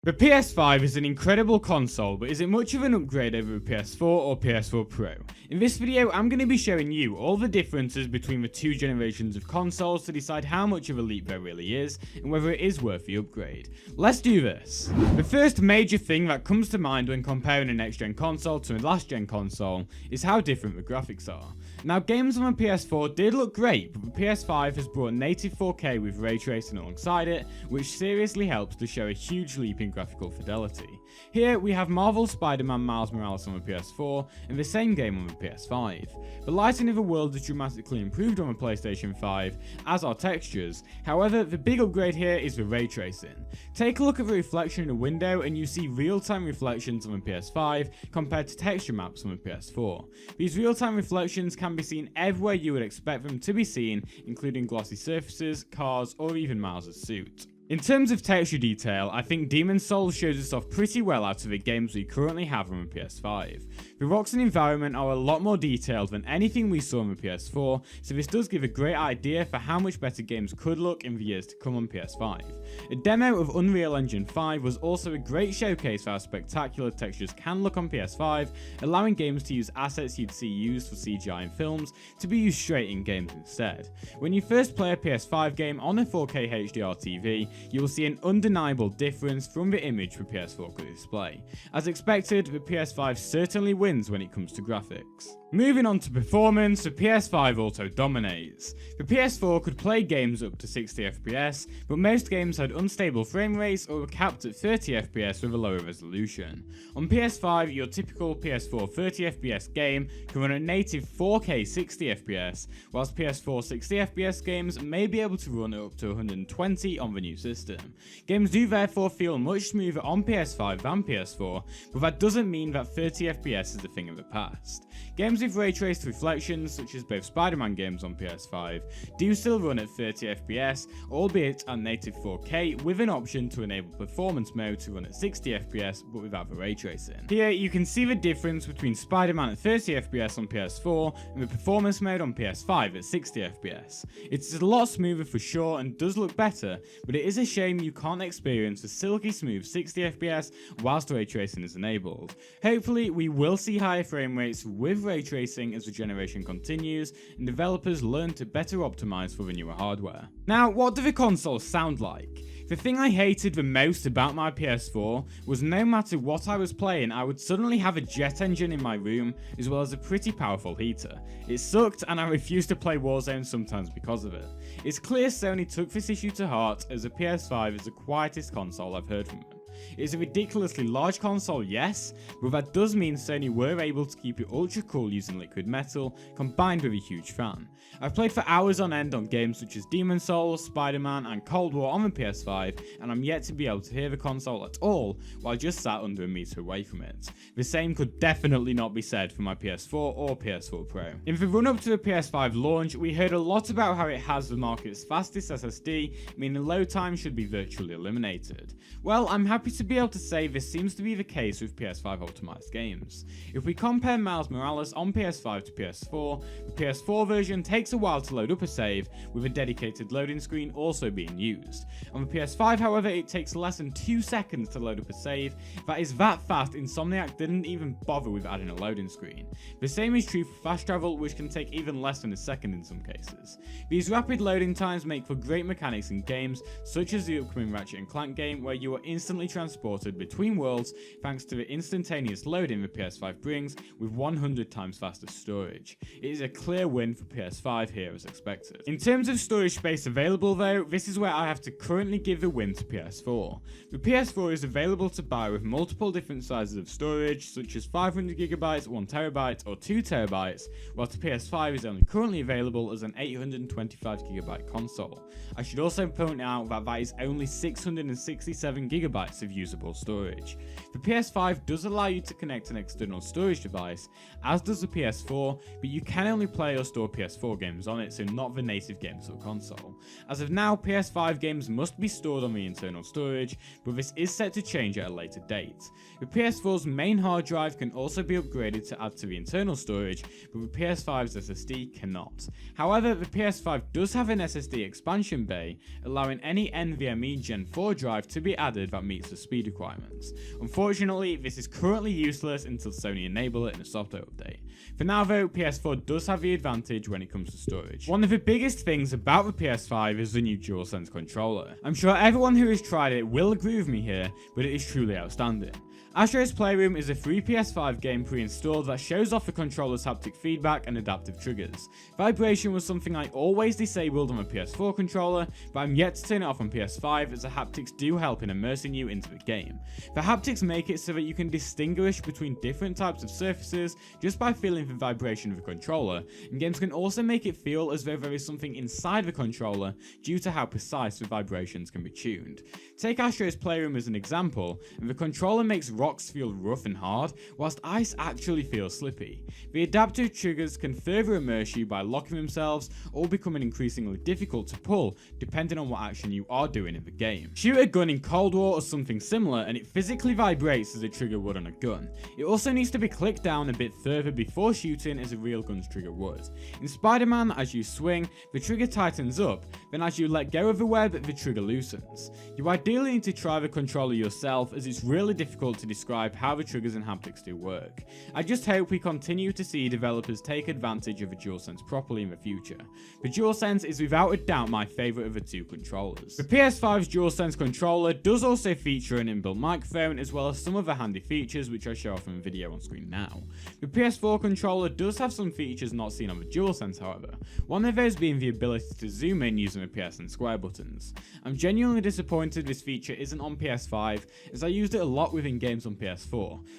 The PS5 is an incredible console, but is it much of an upgrade over the PS4 or PS4 Pro? In this video, I'm going to be showing you all the differences between the two generations of consoles to decide how much of a leap there really is, and whether it is worth the upgrade. Let's do this. The first major thing that comes to mind when comparing a next-gen console to a last-gen console is how different the graphics are. Now, games on the PS4 did look great, but the PS5 has brought native 4K with Raytracing alongside it, which seriously helps to show a huge leap in graphical fidelity. Here we have Marvel's Spider-Man Miles Morales on the PS4 and the same game on the PS5. The lighting of the world is dramatically improved on the PlayStation 5, as are textures. However, the big upgrade here is the ray tracing. Take a look at the reflection in a window and you see real-time reflections on the PS5 compared to texture maps on the PS4. These real-time reflections can be seen everywhere you would expect them to be seen, including glossy surfaces, cars, or even Miles' suit. In terms of texture detail, I think Demon's Souls shows us off pretty well out of the games we currently have on the PS5. The rocks and environment are a lot more detailed than anything we saw on the PS4, so this does give a great idea for how much better games could look in the years to come on PS5. A demo of Unreal Engine 5 was also a great showcase for how spectacular textures can look on PS5, allowing games to use assets you'd see used for CGI in films to be used straight in games instead. When you first play a PS5 game on a 4K HDR TV, you will see an undeniable difference from the image the PS4 could display. As expected, the PS5 certainly wins when it comes to graphics. Moving on to performance, the PS5 also dominates. The PS4 could play games up to 60 FPS, but most games had unstable frame rates or were capped at 30 FPS with a lower resolution. On PS5, your typical PS4 30 FPS game can run at native 4K 60 FPS, whilst PS4 60 FPS games may be able to run at up to 120 on the new system. Games do therefore feel much smoother on PS5 than PS4, but that doesn't mean that 30 FPS is a thing of the past. Games with ray traced reflections, such as both Spider-Man games on PS5, do still run at 30 FPS, albeit at native 4K, with an option to enable performance mode to run at 60 FPS but without the ray tracing. Here you can see the difference between Spider-Man at 30 FPS on PS4 and the performance mode on PS5 at 60 FPS. It's a lot smoother for sure and does look better, but it is a shame you can't experience the silky smooth 60 FPS whilst ray tracing is enabled. Hopefully we will see higher frame rates with ray tracing as the generation continues and developers learn to better optimize for the newer hardware. Now, what do the consoles sound like? The thing I hated the most about my PS4 was no matter what I was playing, I would suddenly have a jet engine in my room as well as a pretty powerful heater. It sucked and I refused to play Warzone sometimes because of it. It's clear Sony took this issue to heart, as the PS5 is the quietest console I've heard from them. It's a ridiculously large console, yes, but that does mean Sony were able to keep it ultra cool using liquid metal, combined with a huge fan. I've played for hours on end on games such as Demon's Souls, Spider-Man and Cold War on the PS5, and I'm yet to be able to hear the console at all while just sat under a meter away from it. The same could definitely not be said for my PS4 or PS4 Pro. In the run up to the PS5 launch, we heard a lot about how it has the market's fastest SSD, meaning load time should be virtually eliminated. Well, I'm happy to be able to say this seems to be the case with PS5 optimized games. If we compare Miles Morales on PS5 to PS4, the PS4 version takes a while to load up a save, with a dedicated loading screen also being used. On the PS5, however, it takes less than 2 seconds to load up a save. That is that fast, Insomniac didn't even bother with adding a loading screen. The same is true for fast travel, which can take even less than a second in some cases. These rapid loading times make for great mechanics in games such as the upcoming Ratchet & Clank game, where you are instantly transported between worlds thanks to the instantaneous loading the PS5 brings with 100 times faster storage. It is a clear win for PS5 here as expected. In terms of storage space available though, this is where I have to currently give the win to PS4. The PS4 is available to buy with multiple different sizes of storage, such as 500GB, 1TB or 2TB, whilst the PS5 is only currently available as an 825GB console. I should also point out that that is only 667GB of usable storage. The PS5 does allow you to connect an external storage device, as does the PS4, but you can only play or store PS4 games on it, so not the native games of the console. As of now, PS5 games must be stored on the internal storage, but this is set to change at a later date. The PS4's main hard drive can also be upgraded to add to the internal storage, but the PS5's SSD cannot. However, the PS5 does have an SSD expansion bay, allowing any NVMe Gen 4 drive to be added that meets to speed requirements. Unfortunately, this is currently useless until Sony enable it in a software update. For now though, PS4 does have the advantage when it comes to storage. One of the biggest things about the PS5 is the new Dualsense controller. I'm sure everyone who has tried it will agree with me here, but it is truly outstanding. Astro's Playroom is a free PS5 game pre-installed that shows off the controller's haptic feedback and adaptive triggers. Vibration was something I always disabled on my PS4 controller, but I'm yet to turn it off on PS5 as the haptics do help in immersing you into the game. The haptics make it so that you can distinguish between different types of surfaces just by feeling the vibration of the controller, and games can also make it feel as though there is something inside the controller due to how precise the vibrations can be tuned. Take Astro's Playroom as an example, and the controller makes rocks feel rough and hard, whilst ice actually feels slippy. The adaptive triggers can further immerse you by locking themselves or becoming increasingly difficult to pull depending on what action you are doing in the game. Shoot a gun in Cold War or something similar and it physically vibrates as a trigger would on a gun. It also needs to be clicked down a bit further before shooting as a real gun's trigger would. In Spider-Man, as you swing, the trigger tightens up, then as you let go of the web, the trigger loosens. You ideally need to try the controller yourself as it's really difficult to describe how the triggers and haptics do work. I just hope we continue to see developers take advantage of the Dualsense properly in the future. The Dualsense is without a doubt my favourite of the two controllers. The PS5's Dualsense controller does also feature an inbuilt microphone as well as some other handy features which I show off in the video on screen now. The PS4 controller does have some features not seen on the Dualsense however, one of those being the ability to zoom in using the PS and square buttons. I'm genuinely disappointed this feature isn't on PS5 as I used it a lot within games on PS4,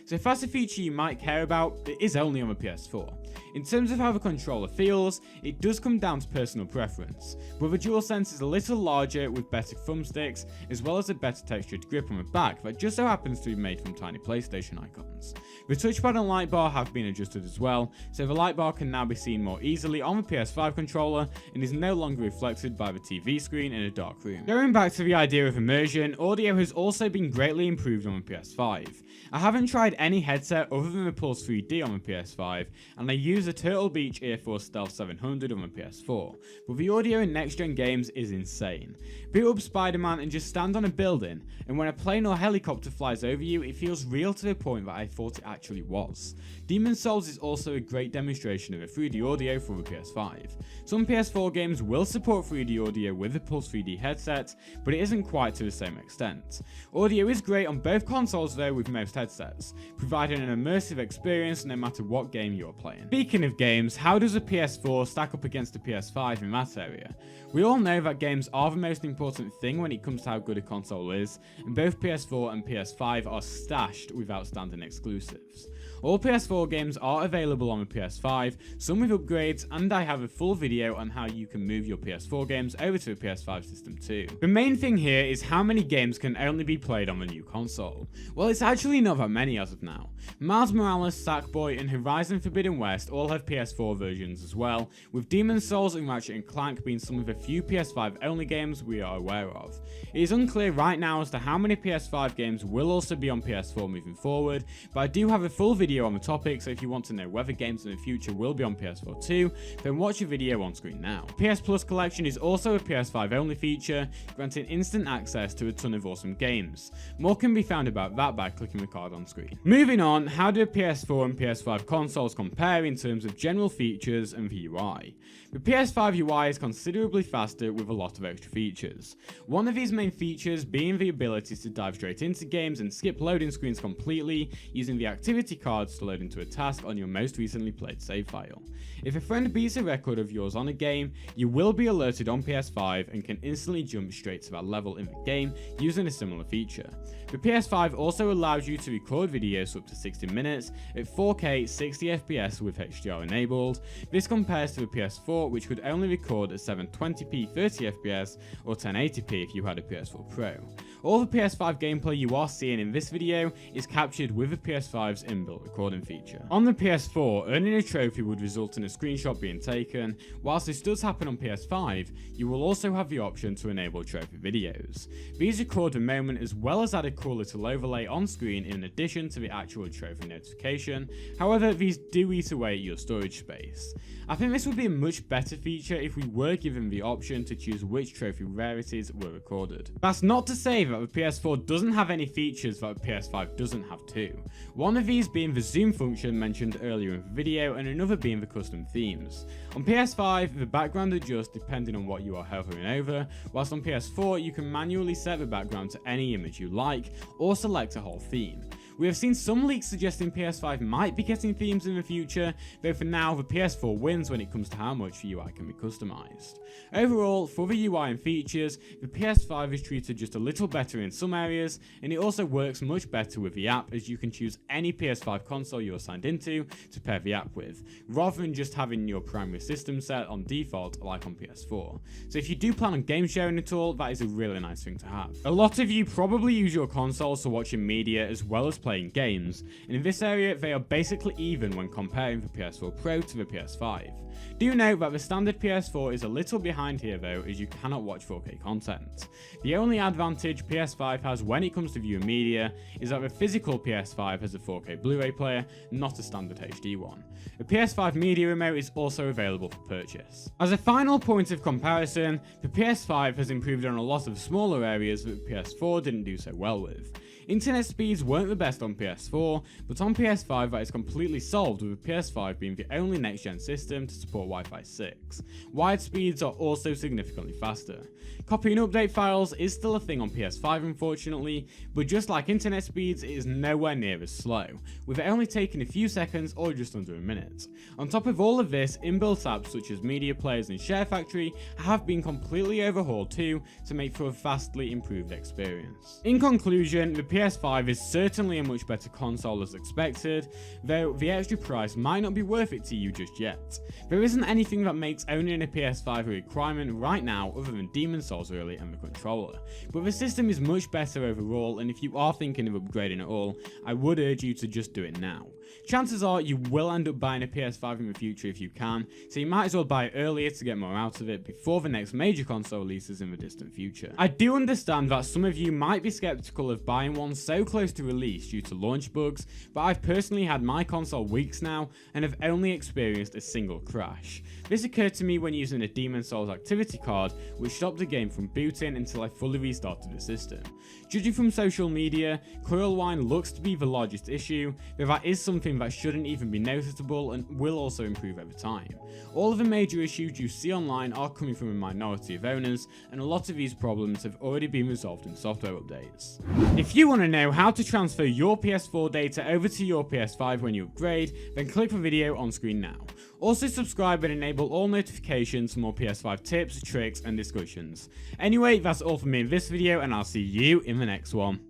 so if that's a feature you might care about, it is only on the PS4. In terms of how the controller feels, it does come down to personal preference, but the DualSense is a little larger with better thumbsticks as well as a better textured grip on the back that just so happens to be made from tiny PlayStation icons. The touchpad and light bar have been adjusted as well, so the light bar can now be seen more easily on the PS5 controller and is no longer reflected by the TV screen in a dark room. Going back to the idea of immersion, audio has also been greatly improved on the PS5. I haven't tried any headset other than the Pulse 3D on the PS5, and I use the Turtle Beach Earforce Stealth 700 on the PS4, but the audio in next-gen games is insane. Boot up Spider-Man and just stand on a building, and when a plane or helicopter flies over you, it feels real to the point that I thought it actually was. Demon's Souls is also a great demonstration of a 3D audio for the PS5. Some PS4 games will support 3D audio with the Pulse 3D headset, but it isn't quite to the same extent. Audio is great on both consoles though with most headsets, providing an immersive experience no matter what game you're playing. Speaking of games, how does a PS4 stack up against a PS5 in that area? We all know that games are the most important thing when it comes to how good a console is, and both PS4 and PS5 are stashed with outstanding exclusives. All PS4 games are available on the PS5, some with upgrades, and I have a full video on how you can move your PS4 games over to the PS5 system too. The main thing here is how many games can only be played on the new console. Well, it's actually not that many as of now. Miles Morales, Sackboy, and Horizon Forbidden West all have PS4 versions as well, with Demon's Souls and Ratchet & Clank being some of the few PS5 only games we are aware of. It is unclear right now as to how many PS5 games will also be on PS4 moving forward, but I do have a full video on the topic, so if you want to know whether games in the future will be on PS4 too, then watch the video on screen now. PS Plus Collection is also a PS5 only feature, granting instant access to a ton of awesome games. More can be found about that by clicking the card on screen. Moving on, how do PS4 and PS5 consoles compare in terms of general features and the UI? The PS5 UI is considerably faster with a lot of extra features. One of these main features being the ability to dive straight into games and skip loading screens completely, using the activity cards to load into a task on your most recently played save file. If a friend beats a record of yours on a game, you will be alerted on PS5 and can instantly jump straight to that level in the game using a similar feature. The PS5 also allows you to record videos up to 60 minutes at 4K 60 FPS with HDR enabled. This compares to the PS4, which could only record at 720p 30 FPS or 1080p if you had a PS4 Pro. All the PS5 gameplay you are seeing in this video is captured with the PS5's inbuilt recording feature. On the PS4, earning a trophy would result in a screenshot being taken. Whilst this does happen on PS5, you will also have the option to enable trophy videos. These record the moment as well as add a cool little overlay on screen in addition to the actual trophy notification. However, these do eat away at your storage space. I think this would be a much better feature if we were given the option to choose which trophy rarities were recorded. That's not to say that the PS4 doesn't have any features that the PS5 doesn't have too. One of these being the zoom function mentioned earlier in the video, and another being the custom themes. On PS5, the background adjusts depending on what you are hovering over, whilst on PS4 you can manually set the background to any image you like, or select a whole theme. We have seen some leaks suggesting PS5 might be getting themes in the future, though for now the PS4 wins when it comes to how much the UI can be customised. Overall, for the UI and features, the PS5 is treated just a little better in some areas, and it also works much better with the app, as you can choose any PS5 console you're signed into to pair the app with, rather than just having your primary system set on default like on PS4. So if you do plan on game sharing at all, that is a really nice thing to have. A lot of you probably use your consoles for watching media as well as playing games, and in this area they are basically even when comparing the PS4 Pro to the PS5. Do note that the standard PS4 is a little behind here though, as you cannot watch 4K content. The only advantage PS5 has when it comes to viewing media is that the physical PS5 has a 4K Blu-ray player, not a standard HD one. The PS5 media remote is also available for purchase. As a final point of comparison, the PS5 has improved on a lot of smaller areas that the PS4 didn't do so well with. Internet speeds weren't the best on PS4, but on PS5 that is completely solved, with the PS5 being the only next-gen system to support Wi-Fi 6. Wired speeds are also significantly faster. Copy and update files is still a thing on PS5 unfortunately, but just like internet speeds, it is nowhere near as slow, with it only taking a few seconds or just under a minute. On top of all of this, inbuilt apps such as media players and Share Factory have been completely overhauled too, to make for a vastly improved experience. In conclusion, the PS5 is certainly a much better console as expected, though the extra price might not be worth it to you just yet. There isn't anything that makes owning a PS5 a requirement right now other than Demon's Souls really and the controller, but the system is much better overall, and if you are thinking of upgrading at all, I would urge you to just do it now. Chances are you will end up buying a PS5 in the future if you can, so you might as well buy it earlier to get more out of it before the next major console releases in the distant future. I do understand that some of you might be skeptical of buying one so close to release due to launch bugs, but I've personally had my console weeks now and have only experienced a single crash. This occurred to me when using a Demon's Souls activity card, which stopped the game from booting until I fully restarted the system. Judging from social media, coil whine looks to be the largest issue, though that is something that shouldn't even be noticeable and will also improve over time. All of the major issues you see online are coming from a minority of owners, and a lot of these problems have already been resolved in software updates. If you want to know how to transfer your PS4 data over to your PS5 when you upgrade, then click the video on screen now. Also subscribe and enable all notifications for more PS5 tips, tricks and discussions. Anyway, that's all from me in this video, and I'll see you in the next one.